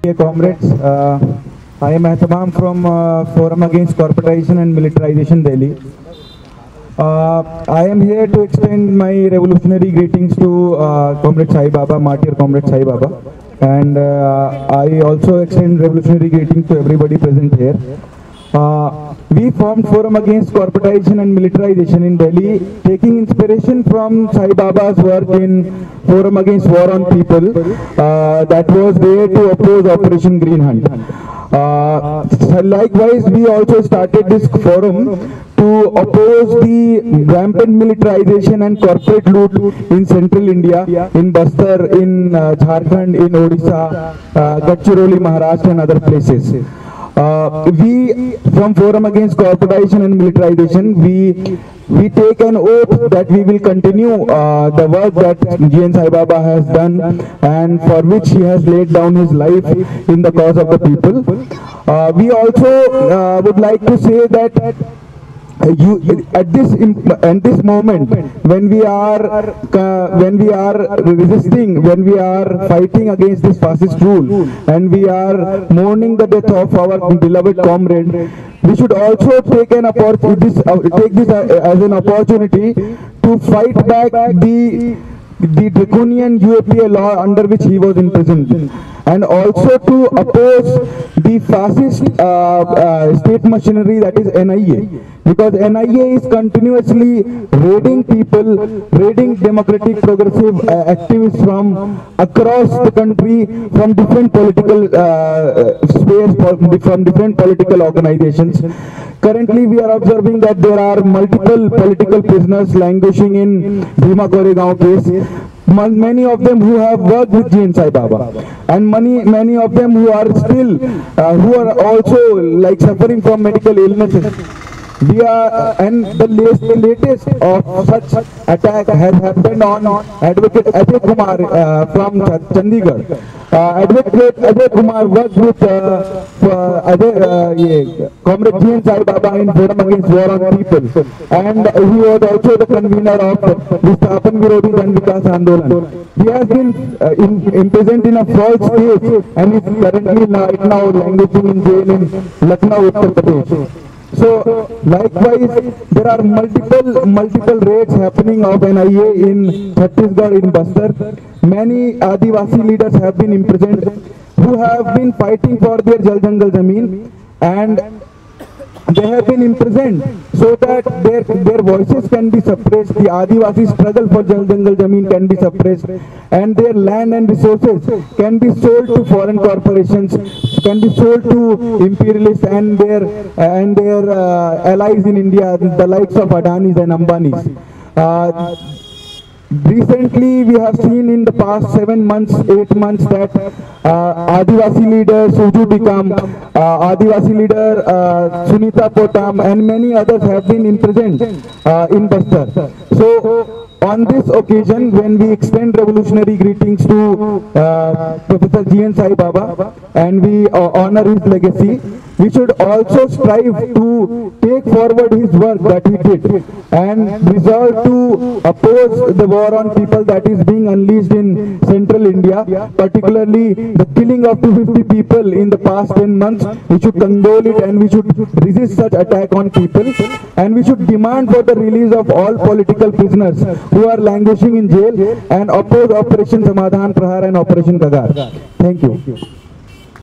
Dear comrades, I am Ahtamam from Forum Against Corporatization and Militarization, Delhi. I am here to extend my revolutionary greetings to Comrade Sai Baba, Martyr Comrade Sai Baba, and I also extend revolutionary greetings to everybody present here. We formed Forum Against Corporatization and Militarization in Delhi, taking inspiration from Sai Baba's work in Forum Against War on People that was there to oppose Operation Green Hunt. Likewise, we also started this forum to oppose the rampant militarization and corporate loot in central India, in Bastar, in Jharkhand, in Odisha, Gadchiroli, Maharashtra and other places. We from Forum Against Corporatization and Militarization, we take an oath that we will continue the work that GN Sai Baba has done and for which he has laid down his life in the cause of the people. We also would like to say that at this moment when we are resisting, when we are fighting against this fascist rule and we are mourning the death of our beloved comrade, we should also take this as an opportunity to fight back the draconian UAPA law under which he was imprisoned, and also to oppose the fascist state machinery, that is NIA, because NIA is continuously raiding people, raiding democratic progressive activists from across the country, from different political spheres, from different political organizations. Currently, we are observing that there are multiple political prisoners languishing in Bhima Koregaon case. Many of them who have worked with GN Sai Baba, and many of them who are still, who are also like suffering from medical illnesses. And the latest of such attack has happened on Advocate Ajay Kumar from Chandigarh. Advocate Ajay Kumar worked with Comrade GN Sai Baba in Forum Against War on People, and he was also the convener of Visthapan Virodhi Jan Vikas Andolan. He has been imprisoned in a false case and is currently right now languishing in jail in Lucknow, Uttar Pradesh. So, likewise, there are multiple raids happening of NIA in Chhattisgarh, in Bastar. Many Adivasi leaders have been imprisoned who have been fighting for their Jal Jangal Zameen, and they have been imprisoned so that their voices can be suppressed, the Adivasi struggle for Jal Jangal Zameen can be suppressed, and their land and resources can be sold to foreign corporations, can be sold to imperialists and their allies in India, the likes of Adanis and Ambanis. Recently, we have seen in the past 7 months, 8 months that Adivasi leader Suju Bikam, Adivasi leader Sunita Potam and many others have been imprisoned in Bastar. So, on this occasion, when we extend revolutionary greetings to Professor GN Sai Baba and we honor his legacy, we should also strive to take forward his work that he did and resolve to oppose the war on people that is being unleashed in central India, particularly the killing of 250 people in the past 10 months. We should condole it and we should resist such attack on people, and we should demand for the release of all political prisoners who are languishing in jail and oppose Operation Samadhan Prahar and Operation Kagar. Thank you.